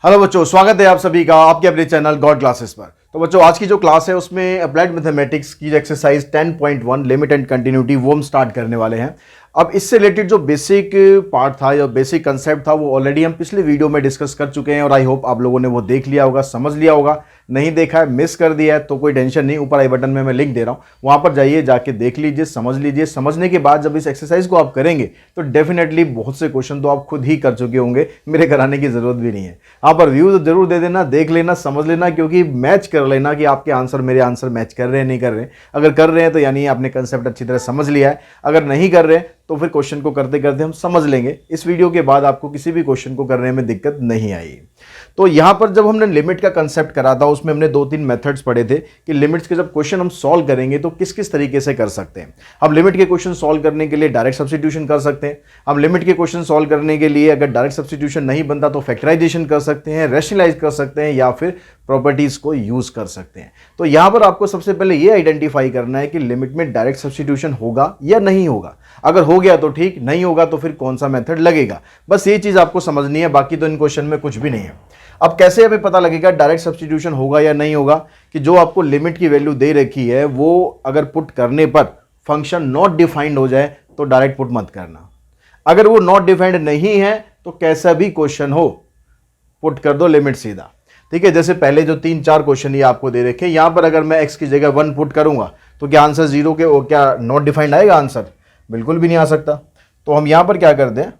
Hello बच्चों, स्वागत है आप सभी का आपके अपने चैनल गॉड क्लासेस पर। तो बच्चों, आज की जो क्लास है उसमें अप्लाइड मैथमेटिक्स की एक्सरसाइज 10.1 लिमिट एंड कंटिन्यूटी वो हम स्टार्ट करने वाले हैं। अब इससे रिलेटेड जो बेसिक पार्ट था या बेसिक कंसेप्ट था वो ऑलरेडी हम पिछले वीडियो में डिस्कस कर चुके हैं और आई होप आप लोगों ने वो देख लिया होगा, समझ लिया होगा। नहीं देखा है, मिस कर दिया है तो कोई टेंशन नहीं, ऊपर आई बटन में मैं लिंक दे रहा हूँ, वहाँ पर जाइए, जाके देख लीजिए, समझ लीजिए। समझने के बाद जब इस एक्सरसाइज को आप करेंगे तो डेफिनेटली बहुत से क्वेश्चन तो आप खुद ही कर चुके होंगे, मेरे कराने की जरूरत भी नहीं है। यहाँ पर व्यू जरूर दे देना, देख लेना, समझ लेना, क्योंकि मैच कर लेना कि आपके आंसर मेरे आंसर मैच कर रहे हैं नहीं कर रहे हैं। अगर कर रहे हैं तो यानी आपने कंसेप्ट अच्छी तरह समझ लिया है, अगर नहीं कर रहे हैं तो फिर क्वेश्चन को करते करते हम समझ लेंगे। इस वीडियो के बाद आपको किसी भी क्वेश्चन को करने में दिक्कत नहीं आई। तो यहां पर जब हमने लिमिट का कंसेप्ट करा था उसमें हमने 2-3 मेथड्स पढ़े थे कि लिमिट्स के जब क्वेश्चन हम सॉल्व करेंगे तो किस किस तरीके से कर सकते हैं। हम लिमिट के क्वेश्चन सॉल्व करने के लिए डायरेक्ट सब्स्टिट्यूशन कर सकते हैं। हम लिमिट के क्वेश्चन सॉल्व करने के लिए अगर डायरेक्ट सब्स्टिट्यूशन नहीं बनता तो फैक्टराइजेशन कर सकते हैं, रैशनलाइज कर सकते हैं या फिर प्रॉपर्टीज को यूज कर सकते हैं। तो यहां पर आपको सबसे पहले यह आइडेंटिफाई करना है कि लिमिट में डायरेक्ट सब्स्टिट्यूशन होगा या नहीं होगा। अगर हो गया तो ठीक, नहीं होगा तो फिर कौन सा मेथड लगेगा, बस ये चीज आपको समझनी है। बाकी तो इन क्वेश्चन में कुछ भी नहीं है। अब कैसे हमें पता लगेगा डायरेक्ट सब्स्टिट्यूशन होगा या नहीं होगा, कि जो आपको लिमिट की वैल्यू दे रखी है वो अगर पुट करने पर फंक्शन नॉट डिफाइंड हो जाए तो डायरेक्ट पुट मत करना। अगर वो नॉट डिफाइंड नहीं है तो कैसा भी क्वेश्चन हो पुट कर दो लिमिट सीधा, ठीक है। जैसे पहले जो 3-4 क्वेश्चन ये आपको दे रखे, यहां पर अगर मैं x की जगह 1 पुट करूंगा तो क्या आंसर 0 के, वो क्या नॉट डिफाइंड आएगा आंसर? बिल्कुल भी नहीं आ सकता। तो हम यहां पर क्या करते हैं,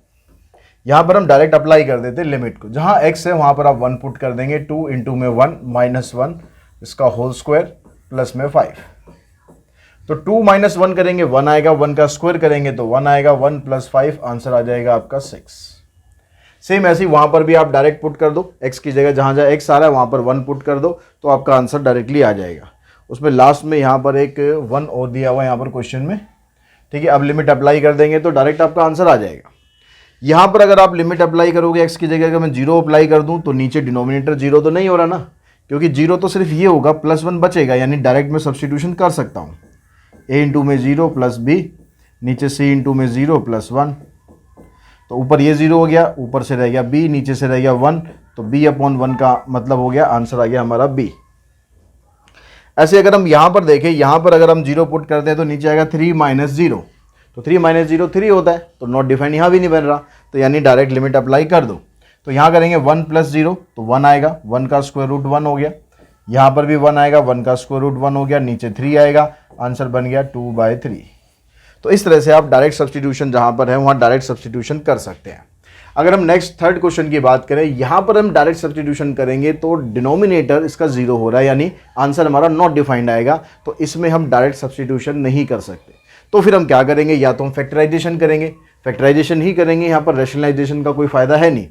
यहां पर हम डायरेक्ट अप्लाई कर देते हैं लिमिट को। जहां x है वहां पर आप 1 पुट कर देंगे, 2 इंटू में 1 माइनस 1 इसका होल स्क्वायर प्लस में 5। तो 2 माइनस 1 करेंगे 1 आएगा, 1 का स्क्वायर करेंगे तो 1 आएगा, 1 प्लस 5 आंसर आ जाएगा आपका 6। सेम ऐसे ही वहां पर भी आप डायरेक्ट पुट कर दो, x की जगह जहां जहां x आ रहा है वहां पर 1 पुट कर दो तो आपका आंसर डायरेक्टली आ जाएगा। उसमें लास्ट में यहां पर एक 1 और दिया हुआ है यहां पर क्वेश्चन में, ठीक है। अब लिमिट अप्लाई कर देंगे तो डायरेक्ट आपका आंसर आ जाएगा। यहां पर अगर आप लिमिट अप्लाई करोगे x की जगह अगर मैं 0 अप्लाई कर दूं तो नीचे डिनोमिनेटर 0 तो नहीं हो रहा ना, क्योंकि 0 तो सिर्फ ये होगा, प्लस 1 बचेगा, यानी डायरेक्ट में सब्स्टिट्यूशन कर सकता हूं। a इंटू में 0 प्लस b, नीचे c इंटू में 0 प्लस 1, तो ऊपर ये 0 हो गया, ऊपर से रह गया b, नीचे से रह गया 1, तो b अपॉन 1 का मतलब हो गया आंसर आ गया हमारा b। ऐसे अगर हम यहां पर देखें, यहां पर अगर हम 0 पुट करते हैं तो नीचे आएगा 3 माइनस 0, तो 3 माइनस 0 3 होता है, तो नॉट डिफाइंड यहां भी नहीं बन रहा, तो यानी डायरेक्ट लिमिट अप्लाई कर दो। तो यहां करेंगे 1 प्लस 0 तो 1 आएगा, 1 का स्क्वायर रूट 1 हो गया, यहां पर भी 1 आएगा, 1 का स्क्वायर रूट 1 हो गया, नीचे 3 आएगा, आंसर बन गया 2/3। तो इस तरह से आप डायरेक्ट सब्स्टिट्यूशन जहां पर है वहां डायरेक्ट सब्स्टिट्यूशन कर सकते हैं। अगर हम नेक्स्ट थर्ड क्वेश्चन की बात करें, यहां पर हम डायरेक्ट सब्स्टिट्यूशन करेंगे तो डिनोमिनेटर इसका 0 हो रहा है, यानी आंसर हमारा नॉट डिफाइंड आएगा, तो इसमें हम डायरेक्ट सब्स्टिट्यूशन नहीं कर सकते। तो फिर हम क्या करेंगे, या तो हम फैक्टराइजेशन करेंगे, फैक्टराइजेशन ही करेंगे, यहाँ पर रैशनलाइजेशन का कोई फायदा है नहीं।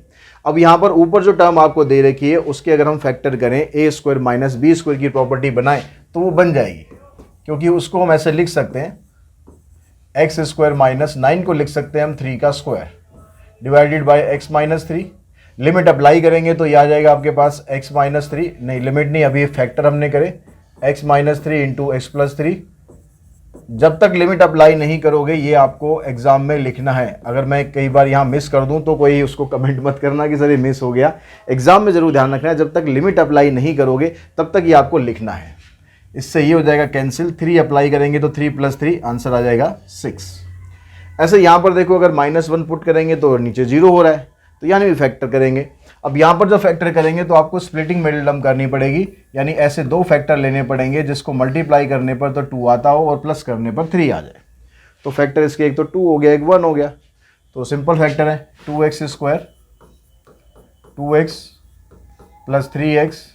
अब यहाँ पर ऊपर जो टर्म आपको दे रखी है उसके अगर हम फैक्टर करें, a square minus B square की प्रॉपर्टी बनाएं तो वो बन जाएगी, क्योंकि उसको हम ऐसे लिख सकते हैं, एक्स स्क्वायर माइनस 9 को लिख सकते हैं हम 3 का square divided by x minus 3। Limit apply करेंगे तो ये आ जाएगा आपके पास x माइनस 3, नहीं लिमिट नहीं, अभी फैक्टर हमने करे, x minus 3 into x plus 3। जब तक लिमिट अप्लाई नहीं करोगे ये आपको एग्जाम में लिखना है। अगर मैं कई बार यहाँ मिस कर दूं तो कोई उसको कमेंट मत करना कि सर ये मिस हो गया, एग्जाम में जरूर ध्यान रखना है, जब तक लिमिट अप्लाई नहीं करोगे तब तक ये आपको लिखना है। इससे ये हो जाएगा कैंसिल, 3 अप्लाई करेंगे तो 3 प्लस 3 आंसर आ जाएगा 6। ऐसे यहाँ पर देखो अगर -1 पुट करेंगे तो नीचे 0 हो रहा है, तो यानी भी फैक्टर करेंगे। अब यहाँ पर जब फैक्टर करेंगे तो आपको स्प्लिटिंग मिडिल टर्म करनी पड़ेगी, यानी ऐसे 2 फैक्टर लेने पड़ेंगे जिसको मल्टीप्लाई करने पर तो 2 आता हो और प्लस करने पर 3 आ जाए। तो फैक्टर इसके एक तो 2 हो गया, एक 1 हो गया, तो सिंपल फैक्टर है 2x square 2x plus 3x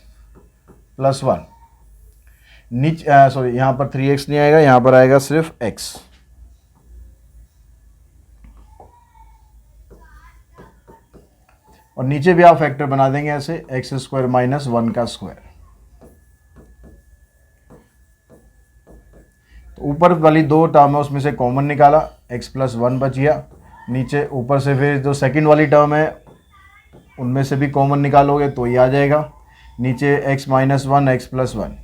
plus 1, नीचे सॉरी यहाँ पर 3x नहीं आएगा, यहाँ पर आएगा सिर्फ x। और नीचे भी आप फैक्टर बना देंगे ऐसे, एक्स स्क्वायर माइनस 1 का स्क्वायर। तो ऊपर वाली 2 टर्म है उसमें से कॉमन निकाला, x प्लस 1 बच गया, नीचे ऊपर से फिर जो सेकंड वाली टर्म है उनमें से भी कॉमन निकालोगे तो ये आ जाएगा, नीचे x माइनस 1 एक्स प्लस 1।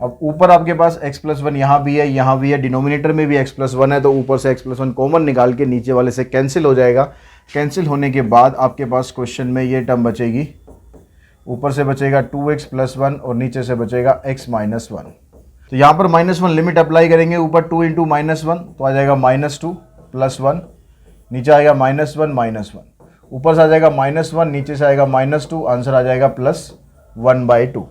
अब ऊपर आपके पास x प्लस 1 यहाँ भी है, डिनोमिनेटर में भी x प्लस 1 है, तो ऊपर से x प्लस 1 कॉमन निकाल के नीचे वाले से कैंसिल हो जाएगा। कैंसिल होने के बाद आपके पास क्वेश्चन में ये टर्म बचेगी, ऊपर से बचेगा 2x + 1 और नीचे से बचेगा x - 1। तो यहाँ पर -1 लिमिट अप्लाई करेंगे, ऊपर 2 × -1 तो आ जाएगा -2 + 1, नीचे आएगा -1 - 1, ऊपर से आ जाएगा -1, नीचे से आएगा -2, आंसर आ जाएगा +1/2।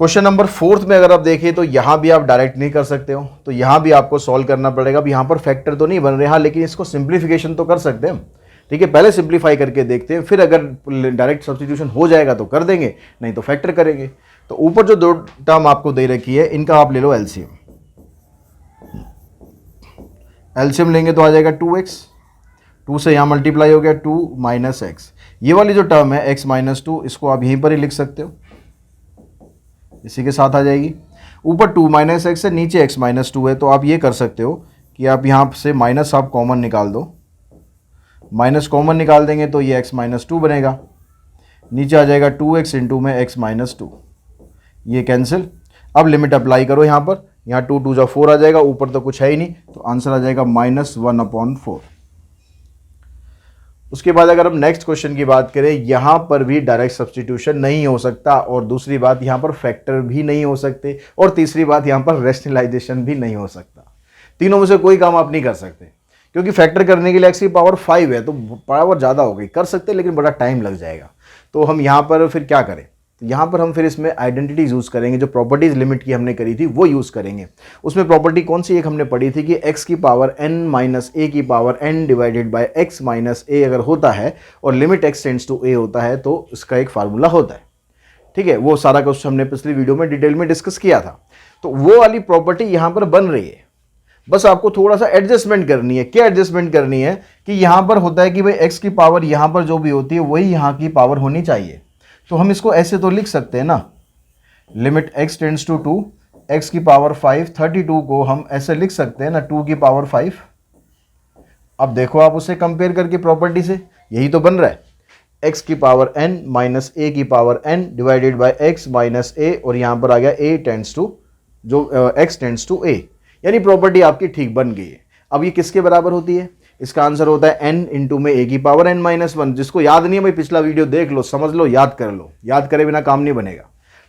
क्वेश्चन नंबर 4 में अगर आप देखें तो यहाँ भी आप डायरेक्ट नहीं कर सकते हो, तो यहाँ भी आपको सॉल्व करना पड़ेगा। अब यहाँ पर फैक्टर तो नहीं बन रहे, हाँ, लेकिन इसको सिंप्लीफिकेशन तो कर सकते हैं। ठीक है, पहले सिंप्लीफाई करके देखते हैं, फिर अगर डायरेक्ट सब्स्टिट्यूशन हो जाएगा तो कर देंगे, नहीं तो फैक्टर करेंगे। तो ऊपर जो दो टर्म आपको दे रखी है इनका आप ले लो एलसीएम। एलसीएम लेंगे तो आ जाएगा 2x, 2 से यहाँ मल्टीप्लाई हो गया 2 - x। ये वाली जो टर्म है x - 2, इसको आप यहीं पर ही लिख सकते हो, इसी के साथ आ जाएगी। ऊपर 2 - x है, नीचे x - 2 है, तो आप ये कर सकते हो कि आप यहाँ से माइनस आप कॉमन निकाल दो, माइनस कॉमन निकाल देंगे तो ये x - 2 बनेगा, नीचे आ जाएगा 2x × x - 2, ये कैंसिल। अब लिमिट अप्लाई करो यहाँ पर, यहाँ 2 × 2 = 4 आ जाएगा, ऊपर तो कुछ है ही नहीं, तो आंसर आ जाएगा -1/4। उसके बाद अगर हम नेक्स्ट क्वेश्चन की बात करें, यहाँ पर भी डायरेक्ट सब्स्टिट्यूशन नहीं हो सकता, और दूसरी बात यहाँ पर फैक्टर भी नहीं हो सकते, और तीसरी बात यहाँ पर रैशनलाइजेशन भी नहीं हो सकता। तीनों में से कोई काम आप नहीं कर सकते, क्योंकि फैक्टर करने के लिए x की पावर 5 है, तो पावर ज़्यादा हो गई, कर सकते लेकिन बड़ा टाइम लग जाएगा। तो हम यहाँ पर फिर क्या करें, तो यहाँ पर हम फिर इसमें आइडेंटिटीज यूज़ करेंगे, जो प्रॉपर्टीज़ लिमिट की हमने करी थी वो यूज़ करेंगे। उसमें प्रॉपर्टी कौन सी एक हमने पढ़ी थी कि x की पावर n - a की power n divided by x - a अगर होता है और limit x tends to a होता है तो इसका एक फार्मूला होता है। ठीक है, वो सारा कुछ हमने पिछली वीडियो में डिटेल में डिस्कस किया था। तो वो वाली प्रॉपर्टी यहाँ पर बन रही है, बस आपको थोड़ा सा एडजस्टमेंट करनी है। क्या एडजस्टमेंट करनी है कि यहाँ पर होता है कि भाई x की पावर यहाँ पर जो भी होती है वही यहाँ की पावर होनी चाहिए। तो हम इसको ऐसे तो लिख सकते हैं ना, limit x tends to 2, x की पावर 5, 32 को हम ऐसे लिख सकते हैं ना 2 की पावर 5। अब देखो आप उसे कंपेयर करके प्रॉपर्टी से, यही तो बन रहा है, x की पावर n माइनस a की power n divided by x minus a, और यहाँ पर आ गया a टेंड्स टू, जो x टेंड्स टू a, यानी प्रॉपर्टी आपकी ठीक बन गई है। अब ये किसके बराबर होती है, इसका आंसर होता है n इंटू में a की पावर n - 1। जिसको याद नहीं है भाई पिछला वीडियो देख लो, समझ लो, याद कर लो, याद करे बिना काम नहीं बनेगा।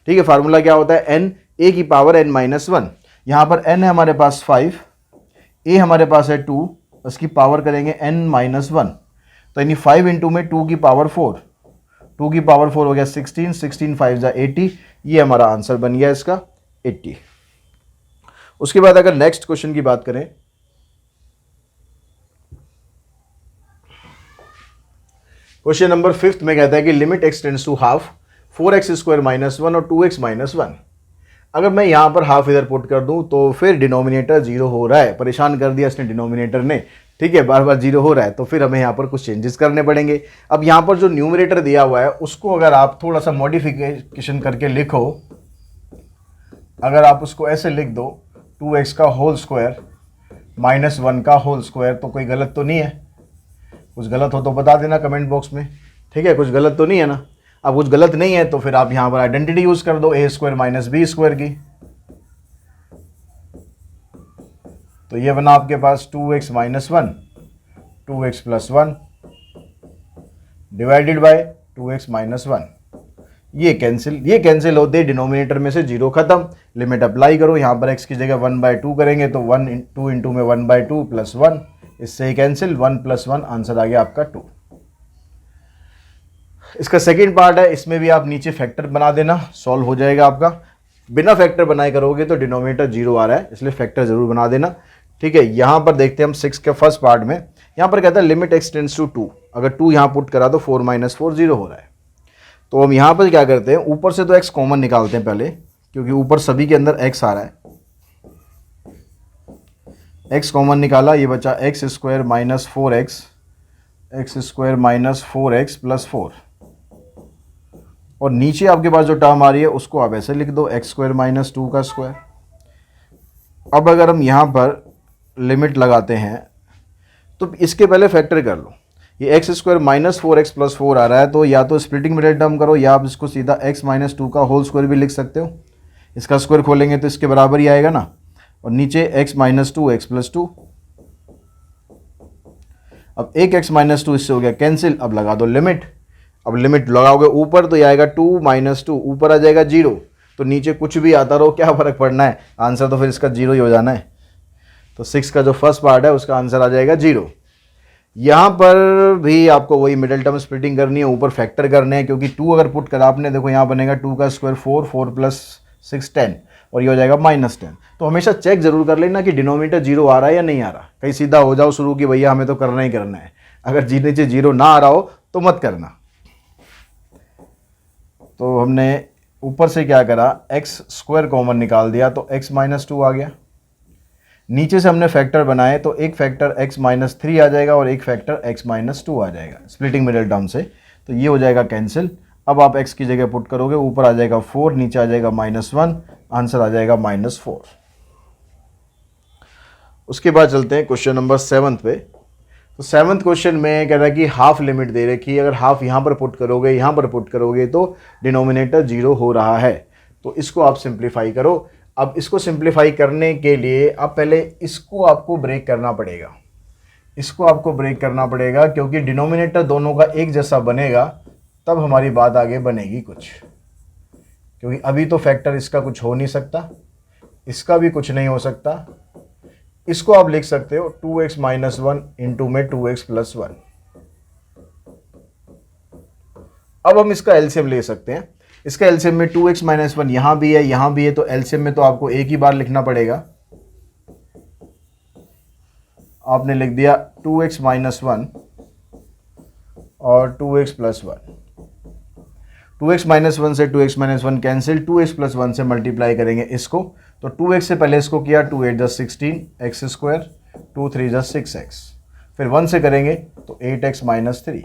ठीक है, फार्मूला क्या होता है, n a की पावर n - 1। यहाँ पर n है हमारे पास 5, a हमारे पास है 2, उसकी पावर करेंगे n - 1, तो यानी 5 इंटू में 2 की पावर 4, 2 की पावर 4 हो गया 16, 16 5 = 80, ये हमारा आंसर बन गया इसका 80। उसके बाद अगर नेक्स्ट क्वेश्चन की बात करें, क्वेश्चन नंबर 5 में कहता है कि limit x tends to half 4x² - 1 और 2x - 1। अगर मैं यहाँ पर हाफ इधर पुट कर दूं तो फिर डिनोमिनेटर 0 हो रहा है, परेशान कर दिया इसने डिनोमिनेटर ने। ठीक है, बार बार 0 हो रहा है, तो फिर हमें यहाँ पर कुछ चेंजेस करने पड़ेंगे। अब यहाँ पर जो न्यूमरेटर दिया हुआ है उसको अगर आप थोड़ा सा मॉडिफिकेशन करके लिखो, अगर आप उसको ऐसे लिख दो 2x का होल स्क्वायर माइनस 1 का होल स्क्वायर, तो कोई गलत तो नहीं है? कुछ गलत हो तो बता देना कमेंट बॉक्स में। ठीक है, कुछ गलत तो नहीं है ना? अब कुछ गलत नहीं है तो फिर आप यहाँ पर आइडेंटिटी यूज कर दो a² माइनस b² की, तो ये बना आपके पास 2x - 1 2x + 1 divided by 2x - 1। ये कैंसिल होते डिनोमिनेटर में से 0 खत्म। लिमिट अप्लाई करो, यहाँ पर x की जगह 1/2 करेंगे तो 2 इंटू में 1/2 + 1, इससे ही कैंसिल, 1 + 1 आंसर आ गया आपका 2। इसका सेकेंड पार्ट है, इसमें भी आप नीचे फैक्टर बना देना, सॉल्व हो जाएगा आपका। बिना फैक्टर बनाए करोगे तो डिनोमिनेटर 0 आ रहा है, इसलिए फैक्टर जरूर बना देना। ठीक है, यहाँ पर देखते हैं हम 6 के फर्स्ट पार्ट में, यहाँ पर कहता है लिमिट x टेंड्स टू 2, अगर 2 यहाँ पुट करा तो 4 - 4 0 हो रहा है। तो हम यहाँ पर क्या करते हैं, ऊपर से तो x कॉमन निकालते हैं पहले, क्योंकि ऊपर सभी के अंदर x आ रहा है। x कॉमन निकाला, ये बचा x² - 4x, x² - 4x + 4, और नीचे आपके पास जो टर्म आ रही है उसको आप ऐसे लिख दो x² - 2 का स्क्वायर। अब अगर हम यहाँ पर लिमिट लगाते हैं तो इसके पहले फैक्टर कर लो, ये x² - 4x + 4 आ रहा है, तो या तो स्प्लिटिंग मिडिल टर्म करो या आप इसको सीधा x - 2 का होल स्क्वायर भी लिख सकते हो। इसका स्क्वायर खोलेंगे तो इसके बराबर ही आएगा ना, और नीचे x - 2 x + 2। अब एक x माइनस टू इससे हो गया कैंसिल। अब लगा दो लिमिट। अब लिमिट लगाओगे ऊपर तो ये आएगा 2 माइनस टू, ऊपर आ जाएगा 0, तो नीचे कुछ भी आता रहो, क्या फ़र्क पड़ना है, आंसर तो फिर इसका 0 ही हो जाना है। तो 6 का जो फर्स्ट पार्ट है उसका आंसर आ जाएगा 0। यहाँ पर भी आपको वही मिडिल टर्म स्प्लिटिंग करनी है, ऊपर फैक्टर करने हैं, क्योंकि 2 अगर पुट करा आपने, देखो यहाँ बनेगा 2 का स्क्वायर 4, 4 प्लस 6 10, और ये हो जाएगा -10। तो हमेशा चेक जरूर कर लेना कि डिनोमिनेटर 0 आ रहा है या नहीं आ रहा। कहीं सीधा हो जाओ शुरू कि भैया हमें तो करना ही करना है, अगर जी नीचे 0 ना आ रहा हो तो मत करना। तो हमने ऊपर से क्या करा, x स्क्वायर कॉमन निकाल दिया तो x माइनस 2 आ गया। नीचे से हमने फैक्टर बनाए तो एक फैक्टर x माइनस 3 आ जाएगा और एक फैक्टर x माइनस 2 आ जाएगा स्प्लिटिंग मिडिल टर्म से, तो ये हो जाएगा कैंसिल। अब आप x की जगह पुट करोगे, ऊपर आ जाएगा 4, नीचे आ जाएगा -1, आंसर आ जाएगा -4। उसके बाद चलते हैं क्वेश्चन नंबर 7 पे। तो 7th क्वेश्चन में कह रहा है कि हाफ लिमिट दे रखी है, अगर हाफ यहाँ पर पुट करोगे, यहाँ पर पुट करोगे तो डिनोमिनेटर 0 हो रहा है। तो इसको आप सिंप्लीफाई करो। अब इसको सिंप्लीफाई करने के लिए अब पहले इसको आपको ब्रेक करना पड़ेगा, इसको आपको ब्रेक करना पड़ेगा, क्योंकि डिनोमिनेटर दोनों का एक जैसा बनेगा तब हमारी बात आगे बनेगी कुछ। क्योंकि अभी तो फैक्टर इसका कुछ हो नहीं सकता, इसका भी कुछ नहीं हो सकता। इसको आप लिख सकते हो 2x माइनस 1 इंटू में 2x प्लस 1। अब हम इसका एलसीएम ले सकते हैं। इसका एलसीएम में 2x माइनस 1 यहाँ भी है, यहाँ भी है, तो एलसीएम में तो आपको एक ही बार लिखना पड़ेगा। आपने लिख दिया 2x माइनस 1 और 2x प्लस 1। 2x माइनस 1 से 2x minus 1 cancel, 2x plus 1 से मल्टीप्लाई करेंगे इसको, तो 2x से पहले इसको किया, 2 8 + 16 x स्क्वायर, 2 3 + 6x, फिर 1 से करेंगे तो 8x माइनस 3।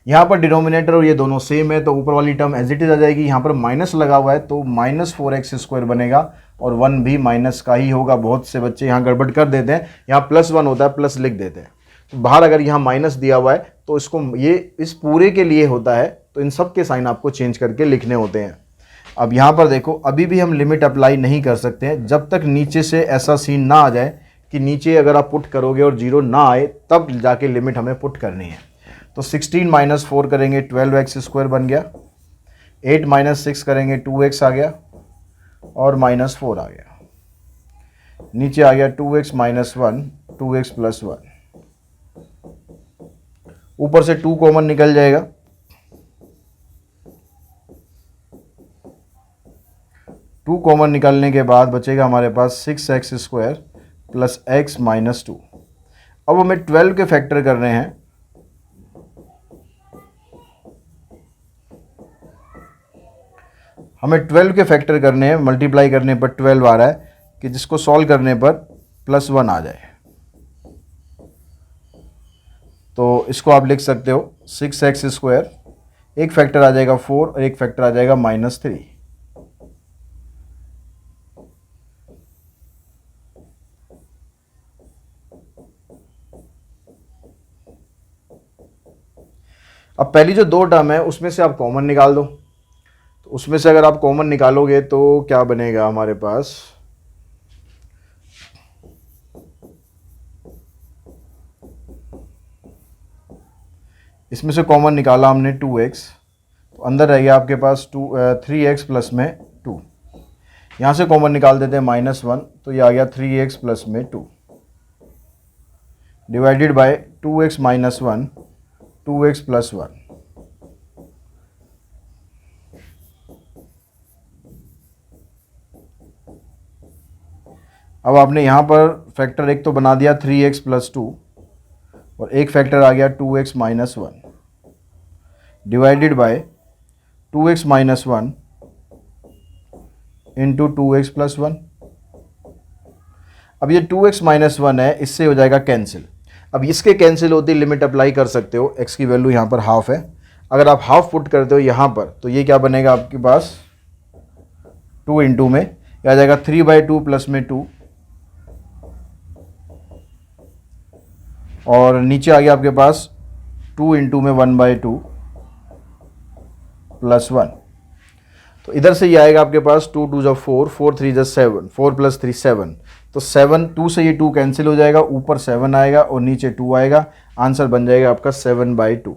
यहाँ पर डिनोमिनेटर और ये दोनों सेम है तो ऊपर वाली टर्म एज इट इज आ जाएगी। यहाँ पर माइनस लगा हुआ है तो -4x स्क्वायर बनेगा और 1 भी माइनस का ही होगा। बहुत से बच्चे यहाँ गड़बड़ कर देते हैं, यहाँ +1 होता है प्लस लिख देते हैं, तो बाहर अगर यहाँ माइनस दिया हुआ है तो इसको ये इस पूरे के लिए होता है, तो इन सब के साइन आपको चेंज करके लिखने होते हैं। अब यहाँ पर देखो, अभी भी हम लिमिट अप्लाई नहीं कर सकते हैं जब तक नीचे से ऐसा सीन ना आ जाए कि नीचे अगर आप पुट करोगे और 0 ना आए, तब जाके लिमिट हमें पुट करनी है। तो 16 माइनस 4 करेंगे 12x स्क्वायर बन गया, 8 माइनस 6 करेंगे 2x आ गया और -4 आ गया। नीचे आ गया 2x माइनस 1 2x प्लस 1, ऊपर से 2 कॉमन निकल जाएगा, 2 कॉमन निकलने के बाद बचेगा हमारे पास 6x square plus x minus 2। अब हमें 12 के फैक्टर कर रहे हैं, हमें 12 के फैक्टर करने हैं, मल्टीप्लाई करने पर 12 आ रहा है कि जिसको सॉल्व करने पर +1 आ जाए। तो इसको आप लिख सकते हो 6x स्क्वायर, एक फैक्टर आ जाएगा 4 और एक फैक्टर आ जाएगा -3। अब पहली जो 2 टर्म है उसमें से आप कॉमन निकाल दो। तो उसमें से अगर आप कॉमन निकालोगे तो क्या बनेगा हमारे पास, इसमें से कॉमन निकाला हमने 2x, तो अंदर रह गया आपके पास 3x प्लस में 2। यहाँ से कॉमन निकाल देते हैं -1, तो ये आ गया 3x प्लस में 2 divided by 2x minus 1 2x plus 1। अब आपने यहाँ पर फैक्टर एक तो बना दिया 3x प्लस 2 और एक फैक्टर आ गया 2x minus 1 divided by 2x minus 1 into 2x plus 1। अब ये 2x माइनस 1 है, इससे हो जाएगा कैंसिल। अब इसके कैंसिल होती लिमिट अप्लाई कर सकते हो, x की वैल्यू यहाँ पर हाफ है, अगर आप हाफ पुट करते हो यहाँ पर तो ये क्या बनेगा आपके पास 2 इंटू में आ जाएगा 3/2 प्लस में 2 और नीचे आ गया आपके पास 2 इंटू में 1/2 प्लस 1। तो इधर से ये आएगा आपके पास 2 2 4 4 3 7 4 प्लस 3 7, तो 7, 2 से ये 2 कैंसिल हो जाएगा, ऊपर 7 आएगा और नीचे 2 आएगा, आंसर बन जाएगा आपका 7/2।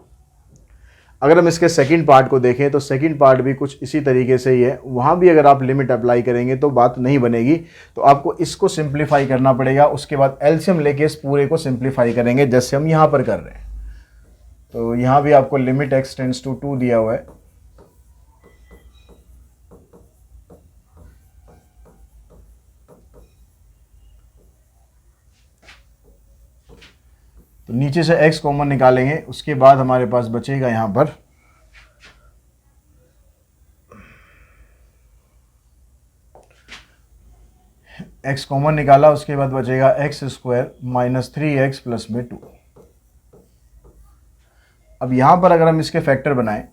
अगर हम इसके सेकंड पार्ट को देखें तो सेकंड पार्ट भी कुछ इसी तरीके से ही है। वहाँ भी अगर आप लिमिट अप्लाई करेंगे तो बात नहीं बनेगी, तो आपको इसको सिंप्लीफाई करना पड़ेगा, उसके बाद एलसीएम लेके इस पूरे को सिंप्लीफाई करेंगे जैसे हम यहाँ पर कर रहे हैं। तो यहाँ भी आपको लिमिट x टेंड्स टू 2 दिया हुआ है, तो नीचे से x कॉमन निकालेंगे, उसके बाद हमारे पास बचेगा यहाँ पर x कॉमन निकाला, उसके बाद बचेगा x² - 3x + 2। अब यहाँ पर अगर हम इसके फैक्टर बनाएं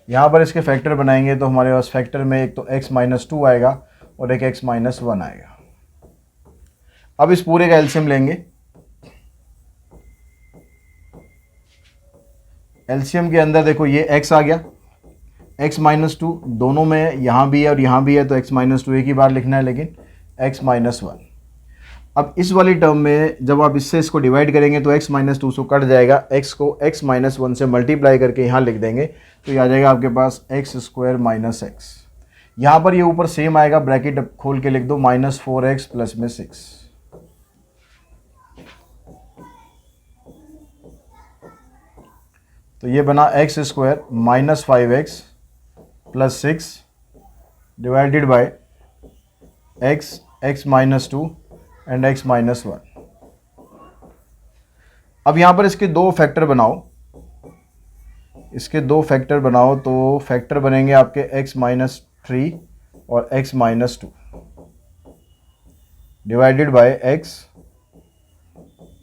यहाँ पर इसके फैक्टर बनाएंगे तो हमारे पास फैक्टर में एक तो x - 2 आएगा और एक x - 1 आएगा। अब इस पूरे का एलसीएम लेंगे, एलसीएम के अंदर देखो ये x आ गया, x - 2 दोनों में यहाँ भी है और यहाँ भी है, तो x - 2 एक ही बार लिखना है, लेकिन x - 1। अब इस वाली टर्म में जब आप इससे इसको डिवाइड करेंगे तो x - 2 से कट जाएगा, x को x - 1 से मल्टीप्लाई करके यहाँ लिख देंगे, तो ये आ जाएगा आपके पास x² - x। यहाँ पर ये ऊपर सेम आएगा, ब्रैकेट खोल के लिख दो -4x + 6। तो ये बना x² - 5x + 6 divided by x, x - 2 and x - 1। अब यहाँ पर इसके दो फैक्टर बनाओ, इसके दो फैक्टर बनाओ, तो फैक्टर बनेंगे आपके x - 3 और x - 2 divided by x,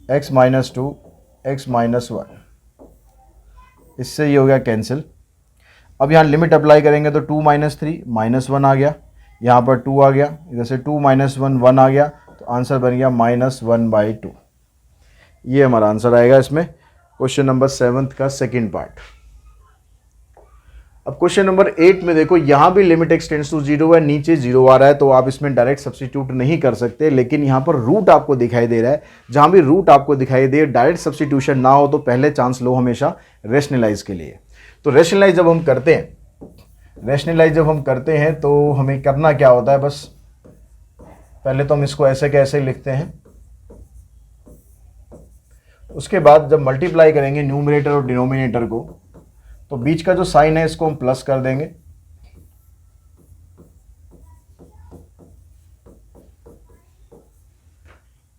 x - 2, x - 1। इससे ये हो गया कैंसिल। अब यहाँ लिमिट अप्लाई करेंगे तो 2 - 3 -1 आ गया, यहाँ पर 2 आ गया, इधर से 2 - 1 1 आ गया, तो आंसर बन गया -1/2। ये हमारा आंसर आएगा इसमें क्वेश्चन नंबर 7 का सेकंड पार्ट। अब क्वेश्चन नंबर 8 में देखो, यहाँ भी लिमिट x टेंड्स टू 0 है, नीचे 0 आ रहा है, तो आप इसमें डायरेक्ट सब्स्टिट्यूट नहीं कर सकते, लेकिन यहाँ पर रूट आपको दिखाई दे रहा है। जहाँ भी रूट आपको दिखाई दे, डायरेक्ट सब्स्टिट्यूशन ना हो तो पहले चांस लो हमेशा रेशनलाइज के लिए। तो रेशनलाइज जब हम करते हैं तो हमें करना क्या होता है, बस पहले तो हम इसको ऐसे कैसे लिखते हैं, उसके बाद जब मल्टीप्लाई करेंगे न्यूमरेटर और डिनोमिनेटर को, तो बीच का जो साइन है इसको हम प्लस कर देंगे,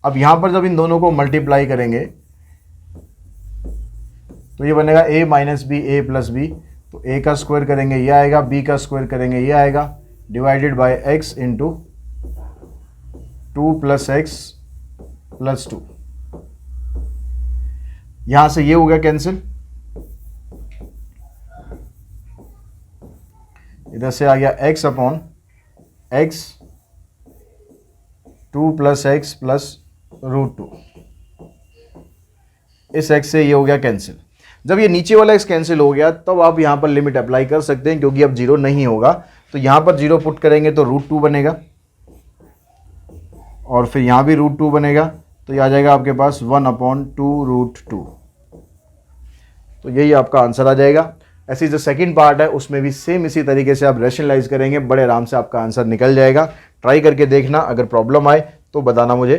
अब यहां पर जब इन दोनों को मल्टीप्लाई करेंगे तो ये बनेगा a - b a + b, तो a का स्क्वायर करेंगे ये आएगा, b का स्क्वायर करेंगे ये आएगा, डिवाइडेड बाय x × 2 + x + 2। यहां से ये हो गया कैंसिल, इधर से आ गया x/x 2 + x + √2। इस x से ये हो गया कैंसिल। जब ये नीचे वाला x कैंसिल हो गया तब आप यहाँ पर लिमिट अप्लाई कर सकते हैं, क्योंकि अब 0 नहीं होगा, तो यहाँ पर 0 पुट करेंगे तो √2 बनेगा, और फिर यहाँ भी √2 बनेगा, तो ये आ जाएगा आपके पास 1/2√2। तो यही आपका आंसर आ जाएगा। ऐसी जो सेकंड पार्ट है उसमें भी सेम इसी तरीके से आप रेशनलाइज करेंगे, बड़े आराम से आपका आंसर निकल जाएगा। ट्राई करके देखना, अगर प्रॉब्लम आए तो बताना मुझे,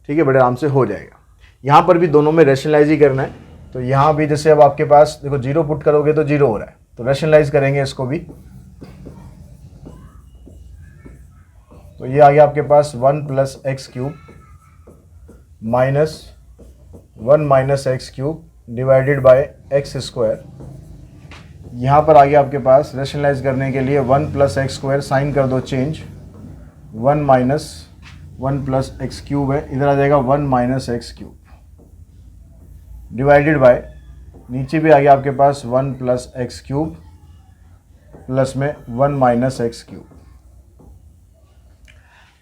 ठीक है, बड़े आराम से हो जाएगा। यहाँ पर भी दोनों में रेशनलाइज ही करना है, तो यहाँ भी जैसे अब आपके पास देखो 0 पुट करोगे तो 0 हो रहा है, तो रेशनलाइज करेंगे इसको भी, तो ये आ गया आपके पास 1 + x³ -1 - x³ divided by x²। यहाँ पर आ गया आपके पास रेशनलाइज करने के लिए 1 + x², साइन कर दो चेंज, 1 - 1 + x³ है, इधर आ जाएगा 1 - x³ डिवाइडेड बाय, नीचे भी आ गया आपके पास 1 + x³ प्लस में 1 - x³।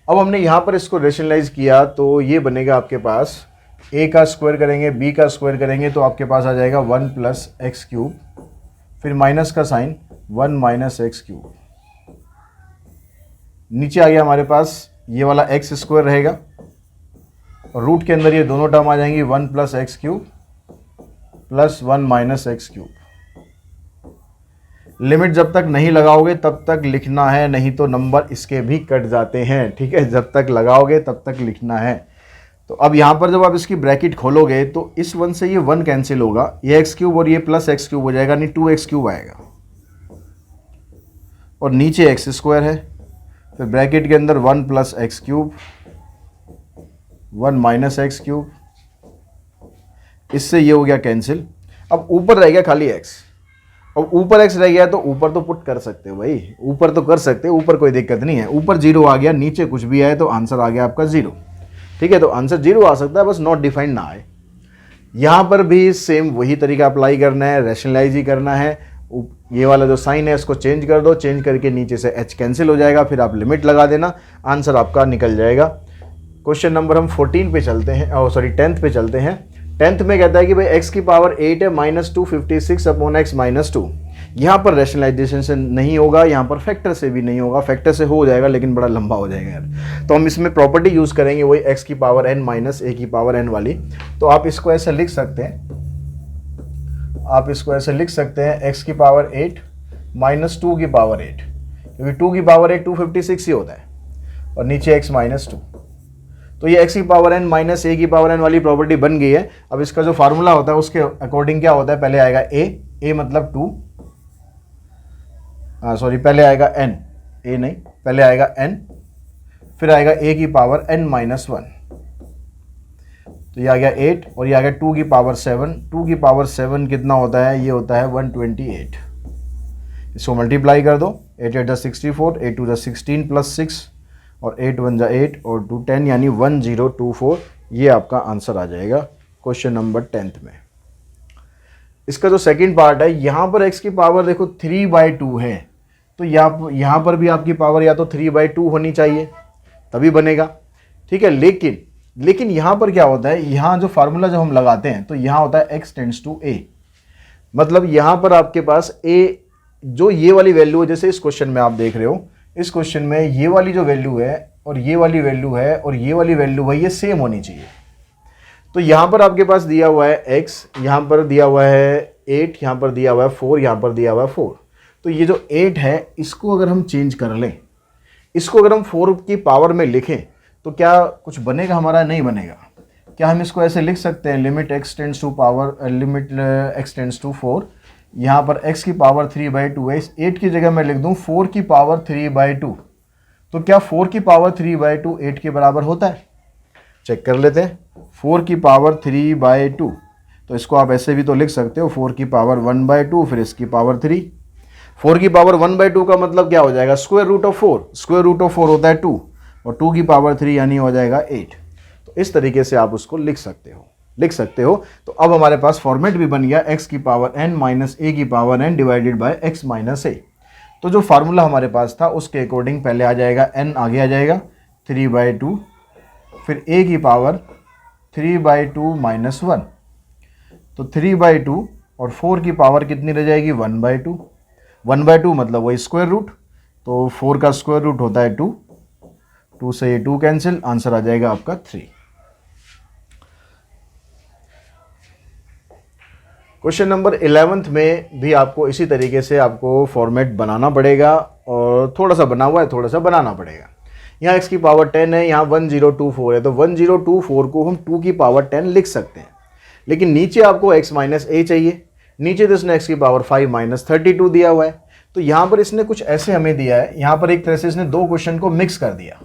अब हमने यहाँ पर इसको रेशनलाइज किया तो ये बनेगा आपके पास ए का स्क्वायर करेंगे, बी का स्क्वायर करेंगे तो आपके पास आ जाएगा 1 प्लस एक्स क्यूब, फिर माइनस का साइन 1 माइनस एक्स क्यूब। नीचे आ गया हमारे पास ये वाला एक्स स्क्वायर रहेगा और रूट के अंदर ये दोनों टर्म आ जाएंगी 1 plus x cube plus 1 minus x cube. Limit जब तक नहीं लगाओगे तब तक लिखना है, नहीं तो नंबर इसके भी कट जाते हैं, ठीक है। जब तक लगाओगे तब तक लिखना है। तो अब यहाँ पर जब आप इसकी ब्रैकेट खोलोगे तो इस 1 से ये 1 कैंसिल होगा, ये एक्स क्यूब और ये प्लस एक्स क्यूब हो जाएगा, नहीं 2x क्यूब आएगा और नीचे एक्स स्क्वायर है, फिर ब्रैकेट के अंदर 1 plus x cube 1 minus x cube, इससे ये हो गया कैंसिल। अब ऊपर रह गया खाली x, अब ऊपर x रह गया तो ऊपर तो पुट कर सकते हो भाई, ऊपर तो कर सकते हो, ऊपर कोई दिक्कत नहीं है। ऊपर 0 आ गया, नीचे कुछ भी आए तो आंसर आ गया आपका 0, ठीक है। तो आंसर 0 आ सकता है, बस नॉट डिफाइंड ना आए। यहाँ पर भी सेम वही तरीका अप्लाई करना है, रैशनलाइज ही करना है। ये वाला जो साइन है इसको चेंज कर दो, चेंज करके नीचे से h कैंसिल हो जाएगा, फिर आप लिमिट लगा देना, आंसर आपका निकल जाएगा। क्वेश्चन नंबर हम 14 पे चलते हैं, 10th पे चलते हैं। 10th में कहता है कि भाई x की पावर 8 है माइनस 256 अपॉन x माइनस 2। यहाँ पर रैशनलाइजेशन से नहीं होगा, यहाँ पर फैक्टर से भी नहीं होगा, फैक्टर से हो जाएगा लेकिन बड़ा लंबा हो जाएगा यार। तो हम इसमें प्रॉपर्टी यूज़ करेंगे वही x की पावर n माइनस a की पावर n वाली। तो आप इसको ऐसे लिख सकते हैं, आप इसको ऐसे लिख सकते हैं x की पावर 8 माइनस 2 की पावर 8, क्योंकि 2 की पावर 8 256 ही होता है, और नीचे x माइनस 2। तो ये x की पावर n माइनस a की पावर n वाली प्रॉपर्टी बन गई है। अब इसका जो फार्मूला होता है उसके अकॉर्डिंग क्या होता है, पहले आएगा a मतलब 2, पहले आएगा n, a नहीं, पहले आएगा n, फिर आएगा a की पावर n माइनस 1। तो ये आ गया 8 और ये आ गया 2 की पावर 7। 2 की पावर 7 कितना होता है, ये होता है 128। इसको मल्टीप्लाई कर दो, 8 8 64, 8 2 16 प्लस 6 और 8 1 8 और 2 10, यानी 1024। ये आपका आंसर आ जाएगा क्वेश्चन नंबर 10th में। इसका जो सेकंड पार्ट है, यहाँ पर x की पावर देखो 3/2 है, तो यहाँ पर भी आपकी पावर या तो 3/2 होनी चाहिए तभी बनेगा, ठीक है। लेकिन यहाँ पर क्या होता है, यहाँ जो फार्मूला जब हम लगाते हैं तो यहाँ होता है x टेंड्स टू a, मतलब यहाँ पर आपके पास a जो ये वाली वैल्यू है, जैसे इस क्वेश्चन में आप देख रहे हो, इस क्वेश्चन में ये वाली जो वैल्यू है और ये वाली वैल्यू है और ये वाली वैल्यू है, ये सेम होनी चाहिए। तो यहाँ पर आपके पास दिया हुआ है x, यहाँ पर दिया हुआ है 8, यहाँ पर दिया हुआ है 4, यहाँ पर दिया हुआ है 4। तो ये जो 8 है इसको अगर हम चेंज कर लें, इसको अगर हम 4 की पावर में लिखें तो क्या कुछ बनेगा हमारा, नहीं बनेगा। क्या हम इसको ऐसे लिख सकते हैं, limit x tends to power limit x tends to 4, यहाँ पर x की पावर 3/2 है, इस 8 की जगह मैं लिख दूँ 4 की पावर 3/2। तो क्या 4 की पावर 3/2 8 के बराबर होता है, चेक कर लेते हैं। 4 की पावर 3/2, तो इसको आप ऐसे भी तो लिख सकते हो 4 की पावर 1/2 फिर इसकी पावर 3। 4 की पावर 1/2 का मतलब क्या हो जाएगा, square root of 4, square root of 4 होता है 2, और 2 की पावर 3 यानी हो जाएगा 8। तो इस तरीके से आप उसको लिख सकते हो। तो अब हमारे पास फॉर्मेट भी बन गया x की पावर n माइनस a की power n divided by x minus a। तो जो फार्मूला हमारे पास था उसके अकॉर्डिंग पहले आ जाएगा n, आगे आ जाएगा 3/2, फिर a की पावर 3/2 माइनस 1, तो 3/2 और 4 की पावर कितनी रह जाएगी 1/2। 1/2 मतलब वही स्क्वायर रूट, तो 4 का स्क्वायर रूट होता है 2, 2 से ये 2 कैंसिल, आंसर आ जाएगा आपका 3। क्वेश्चन नंबर 11th में भी आपको इसी तरीके से आपको फॉर्मेट बनाना पड़ेगा, और थोड़ा सा बना हुआ है, थोड़ा सा बनाना पड़ेगा। यहाँ x की पावर 10 है, यहाँ 1024 है, तो 1024 को हम 2 की पावर 10 लिख सकते हैं। लेकिन नीचे आपको x माइनस a चाहिए, नीचे तो इसने x की पावर 5 माइनस 32 दिया हुआ है। तो यहाँ पर इसने कुछ ऐसे हमें दिया है, यहाँ पर एक तरह से इसने दो क्वेश्चन को मिक्स कर दिया।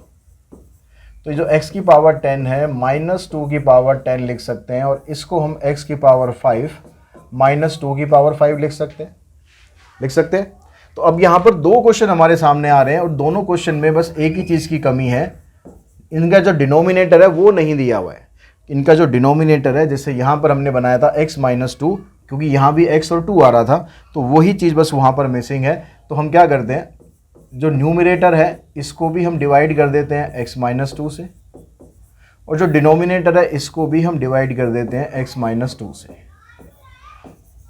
तो जो x की पावर 10 है माइनस 2 की पावर 10 लिख सकते हैं, और इसको हम x की पावर 5 माइनस 2 की पावर 5 लिख सकते हैं। तो अब यहाँ पर दो क्वेश्चन हमारे सामने आ रहे हैं, और दोनों क्वेश्चन में बस एक ही चीज़ की कमी है, इनका जो डिनोमिनेटर है वो नहीं दिया हुआ है। इनका जो डिनोमिनेटर है, जैसे यहाँ पर हमने बनाया था x माइनस 2, क्योंकि यहाँ भी x और 2 आ रहा था, तो वही चीज़ बस वहाँ पर मिसिंग है। तो हम क्या करते हैं, जो न्यूमरेटर है इसको भी हम डिवाइड कर देते हैं x माइनस 2 से, और जो डिनोमिनेटर है इसको भी हम डिवाइड कर देते हैं x माइनस 2 से।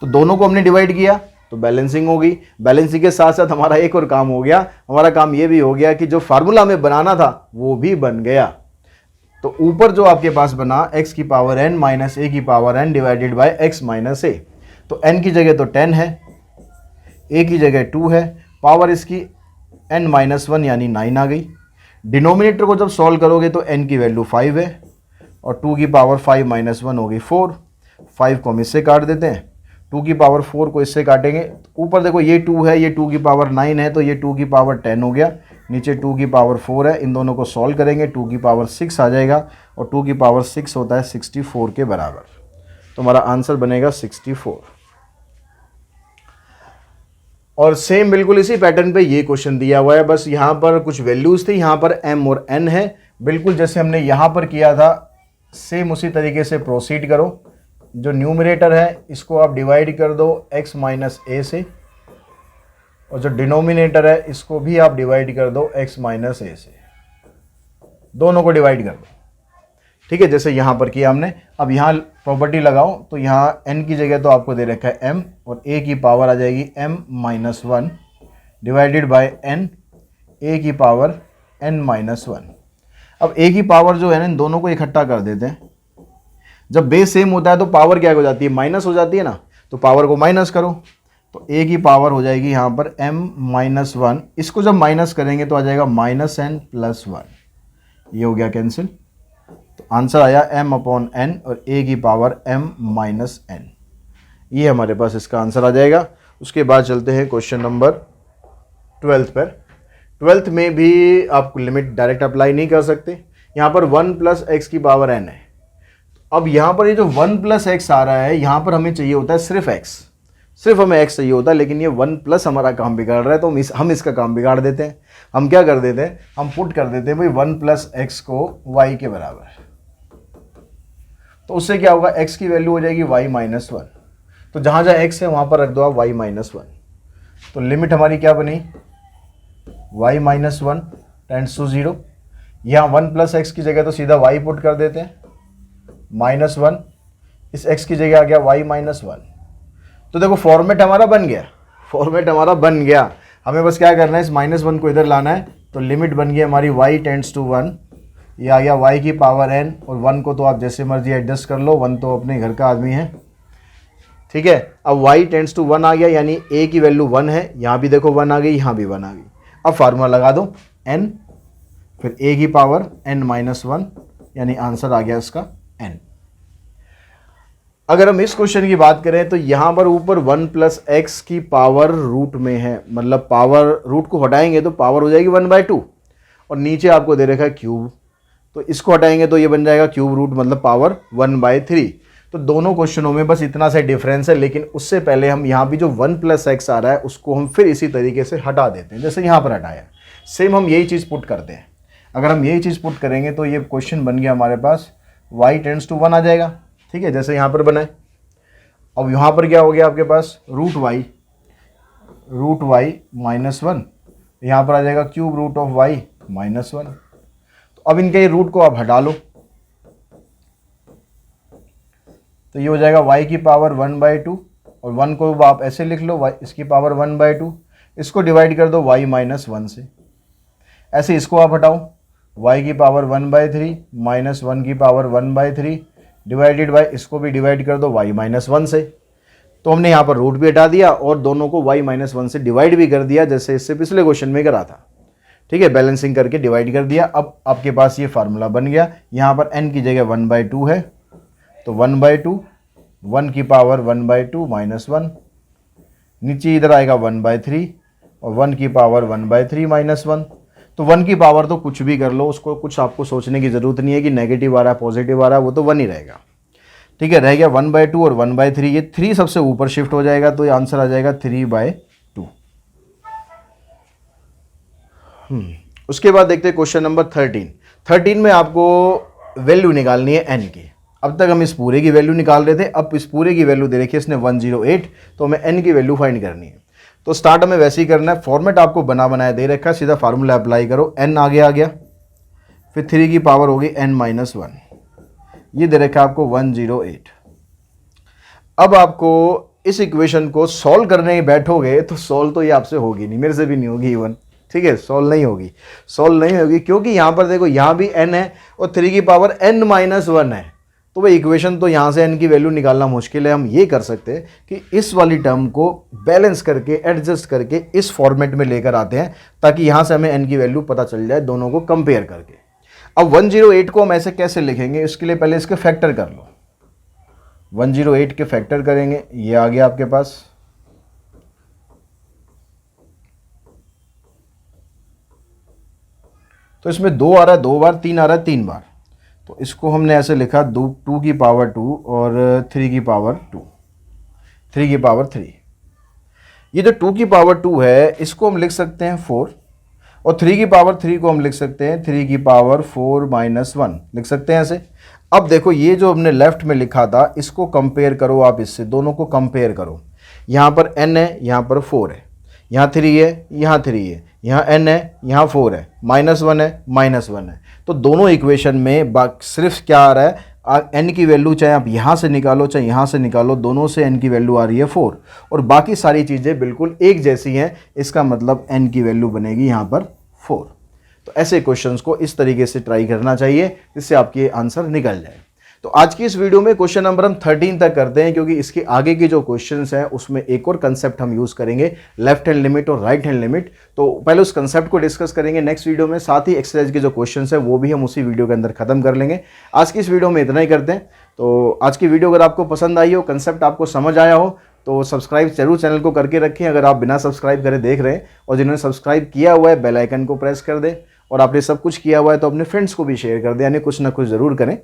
तो दोनों को हमने डिवाइड किया तो बैलेंसिंग होगी। बैलेंसिंग के साथ साथ हमारा एक और काम हो गया, हमारा काम ये भी हो गया कि जो फार्मूला में बनाना था वो भी बन गया। तो ऊपर जो आपके पास बना x की पावर n माइनस a की power n divided by x minus a, तो n की जगह तो 10 है, a की जगह 2 है, पावर इसकी n माइनस 1 यानी 9 आ गई। डिनोमिनेटर को जब सॉल्व करोगे तो n की वैल्यू 5 है और 2 की पावर 5 माइनस 1 होगी 4। 5 को हम इससे काट देते हैं, 2 की पावर 4 को इससे काटेंगे। ऊपर देखो ये 2 है, ये 2 की पावर 9 है, तो ये 2 की पावर 10 हो गया, नीचे 2 की पावर 4 है। इन दोनों को सॉल्व करेंगे, 2 की पावर 6 आ जाएगा और 2 की पावर 6 होता है 64 के बराबर। तो हमारा आंसर बनेगा 64। और सेम बिल्कुल इसी पैटर्न पे ये क्वेश्चन दिया हुआ है, बस यहाँ पर कुछ वैल्यूज थी, यहाँ पर m और n है। बिल्कुल जैसे हमने यहाँ पर किया था सेम उसी तरीके से प्रोसीड करो। जो न्यूमरेटर है इसको आप डिवाइड कर दो x माइनस a से, और जो डिनोमिनेटर है इसको भी आप डिवाइड कर दो x माइनस a से। दोनों को डिवाइड कर दो, ठीक है, जैसे यहाँ पर किया हमने। अब यहाँ प्रॉपर्टी लगाओ तो यहाँ n की जगह तो आपको दे रखा है m और a की पावर आ जाएगी m minus 1 divided by n, a की पावर n माइनस 1। अब a की पावर जो है ना, इन दोनों को इकट्ठा कर देते हैं। जब बेस सेम होता है तो पावर क्या हो जाती है, माइनस हो जाती है ना, तो पावर को माइनस करो तो a की पावर हो जाएगी यहाँ पर m माइनस 1। इसको जब माइनस करेंगे तो आ जाएगा माइनस n प्लस 1, ये हो गया कैंसिल। तो आंसर आया m अपॉन n और a की पावर m माइनस n, ये हमारे पास इसका आंसर आ जाएगा। उसके बाद चलते हैं क्वेश्चन नंबर 12 पर। 12th में भी आप लिमिट डायरेक्ट अप्लाई नहीं कर सकते। यहाँ पर 1 प्लस एक्स की पावर n है। अब यहाँ पर ये जो 1 प्लस एक्स आ रहा है, यहाँ पर हमें चाहिए होता है सिर्फ x, सिर्फ हमें x चाहिए होता है, लेकिन ये 1 प्लस हमारा काम बिगाड़ रहा है, तो हम इसका काम बिगाड़ देते हैं। हम क्या कर देते हैं, हम पुट कर देते हैं भाई 1 प्लस एक्स को y के बराबर। तो उससे क्या होगा, x की वैल्यू हो जाएगी y माइनस 1। तो जहाँ जहाँ x है वहाँ पर रख दो आप y माइनस 1। तो लिमिट हमारी क्या बनी, y माइनस 1 टेंड्स टू 0। यहाँ 1 प्लस एक्स की जगह तो सीधा y पुट कर देते हैं, माइनस 1, इस x की जगह आ गया y माइनस 1। तो देखो फॉर्मेट हमारा बन गया, फॉर्मेट हमारा बन गया। हमें बस क्या करना है, इस माइनस 1 को इधर लाना है। तो लिमिट बन गई हमारी y टेंड्स टू 1, ये आ गया y की पावर n, और 1 को तो आप जैसे मर्जी एडजस्ट कर लो, 1 तो अपने घर का आदमी है, ठीक है। अब y टेंड्स टू 1 आ गया, यानी a की वैल्यू 1 है, यहाँ भी देखो 1 आ गई, यहाँ भी 1 आ गई। अब फार्मूला लगा दो n, फिर a की पावर n माइनस 1, यानी आंसर आ गया इसका n। अगर हम इस क्वेश्चन की बात करें तो यहाँ पर ऊपर 1 प्लस एक्स की पावर रूट में है, मतलब पावर रूट को हटाएंगे तो पावर हो जाएगी 1/2, और नीचे आपको दे रखा है क्यूब, तो इसको हटाएंगे तो ये बन जाएगा क्यूब रूट, मतलब पावर 1/3। तो दोनों क्वेश्चनों में बस इतना सा डिफरेंस है, लेकिन उससे पहले हम यहाँ भी जो 1 प्लस एक्स आ रहा है उसको हम फिर इसी तरीके से हटा देते हैं, जैसे यहाँ पर हटाया। सेम हम यही चीज़ पुट करते हैं। अगर हम यही चीज़ पुट करेंगे तो ये क्वेश्चन बन गया हमारे पास y टेंड्स टू 1 आ जाएगा, ठीक है, जैसे यहाँ पर बनाए। अब यहाँ पर क्या हो गया आपके पास, रूट y माइनस 1, यहाँ पर आ जाएगा cube root of y minus 1। तो अब इनके रूट को आप हटा लो, तो ये हो जाएगा y की पावर 1/2, और 1 को आप ऐसे लिख लो, y इसकी पावर 1/2, इसको डिवाइड कर दो y माइनस 1 से। ऐसे इसको आप हटाओ, y की पावर 1/3 माइनस 1 की पावर 1/3 डिवाइडेड बाय, इसको भी डिवाइड कर दो y माइनस 1 से। तो हमने यहाँ पर रूट भी हटा दिया और दोनों को y माइनस 1 से डिवाइड भी कर दिया, जैसे इससे पिछले क्वेश्चन में करा था, ठीक है, बैलेंसिंग करके डिवाइड कर दिया। अब आपके पास ये फार्मूला बन गया। यहाँ पर n की जगह 1/2 है, तो 1/2, 1 की पावर 1/2 माइनस 1, नीचे इधर आएगा 1/3 और 1 की पावर 1/3 माइनस 1। तो 1 की पावर तो कुछ भी कर लो, उसको कुछ आपको सोचने की ज़रूरत नहीं है कि नेगेटिव आ रहा है पॉजिटिव आ रहा है, वो तो 1 ही रहेगा, ठीक है। रह गया 1/2 और 1/3, ये 3 सबसे ऊपर शिफ्ट हो जाएगा, तो ये आंसर आ जाएगा 3/2। उसके बाद देखते हैं क्वेश्चन नंबर 13 में आपको वैल्यू निकालनी है n की। अब तक हम इस पूरे की वैल्यू निकाल रहे थे, अब इस पूरे की वैल्यू दे रखी है इसने 108, तो हमें n की वैल्यू फाइंड करनी है। तो स्टार्ट हमें वैसे ही करना है, फॉर्मेट आपको बना बनाया दे रखा है, सीधा फार्मूला अप्लाई करो, n आगे आ गया, फिर 3 की पावर होगी n माइनस 1, ये दे रखा है आपको 108। अब आपको इस इक्वेशन को सॉल्व करने बैठोगे तो सॉल्व तो ये आपसे होगी नहीं, मेरे से भी नहीं होगी इवन, ठीक है, सॉल्व नहीं होगी क्योंकि यहाँ पर देखो यहाँ भी n है और 3 की पावर n-1 है, तो भाई इक्वेशन तो यहाँ से n की वैल्यू निकालना मुश्किल है। हम ये कर सकते हैं कि इस वाली टर्म को बैलेंस करके एडजस्ट करके इस फॉर्मेट में लेकर आते हैं ताकि यहाँ से हमें n की वैल्यू पता चल जाए दोनों को कंपेयर करके। अब 108 को हम ऐसे कैसे लिखेंगे, इसके लिए पहले इसके फैक्टर कर लो। 108 के फैक्टर करेंगे, ये आ गया आपके पास, तो इसमें 2 आ रहा है 2 बार, 3 आ रहा है 3 बार, तो इसको हमने ऐसे लिखा 2 की पावर 2 और 3 की पावर 2, 3 की पावर 3। ये जो 2 की पावर 2 है इसको हम लिख सकते हैं 4 और 3 की पावर 3 को हम लिख सकते हैं 3 की पावर 4 - 1 लिख सकते हैं ऐसे। अब देखो ये जो हमने लेफ्ट में लिखा था इसको कंपेयर करो आप, इससे दोनों को कंपेयर करो। यहाँ पर n है, यहाँ पर 4 है, यहाँ 3 है, यहाँ 3 है, यहाँ n है, यहाँ 4 है, -1 है, -1 है, तो दोनों इक्वेशन में सिर्फ क्या आ रहा है, n की वैल्यू चाहे आप यहाँ से निकालो चाहे यहाँ से निकालो, दोनों से n की वैल्यू आ रही है 4 और बाकी सारी चीज़ें बिल्कुल एक जैसी हैं, इसका मतलब n की वैल्यू बनेगी यहाँ पर 4। तो ऐसे क्वेश्चंस को इस तरीके से ट्राई करना चाहिए जिससे आपके आंसर निकल जाए। तो आज की इस वीडियो में क्वेश्चन नंबर हम 13 तक करते हैं क्योंकि इसके आगे के जो क्वेश्चंस हैं उसमें एक और कंसेप्ट हम यूज़ करेंगे, लेफ्ट हैंड लिमिट और राइट हैंड लिमिट। तो पहले उस कंसेप्ट को डिस्कस करेंगे नेक्स्ट वीडियो में, साथ ही एक्सरसाइज के जो क्वेश्चंस हैं वो भी हम उसी वीडियो के अंदर खत्म कर लेंगे। आज की इस वीडियो में इतना ही करते हैं। तो आज की वीडियो अगर आपको पसंद आई हो, कंसेप्ट आपको समझ आया हो तो सब्सक्राइब जरूर चैनल को करके रखें। अगर आप बिना सब्सक्राइब करे देख रहे हैं और जिन्होंने सब्सक्राइब किया हुआ है बेल आइकन को प्रेस कर दें और आपने सब कुछ किया हुआ है तो अपने फ्रेंड्स को भी शेयर कर दें, यानी कुछ ना कुछ ज़रूर करें,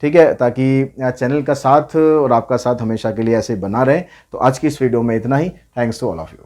ठीक है, ताकि चैनल का साथ और आपका साथ हमेशा के लिए ऐसे बना रहे। तो आज की इस वीडियो में इतना ही। Thanks to all of you.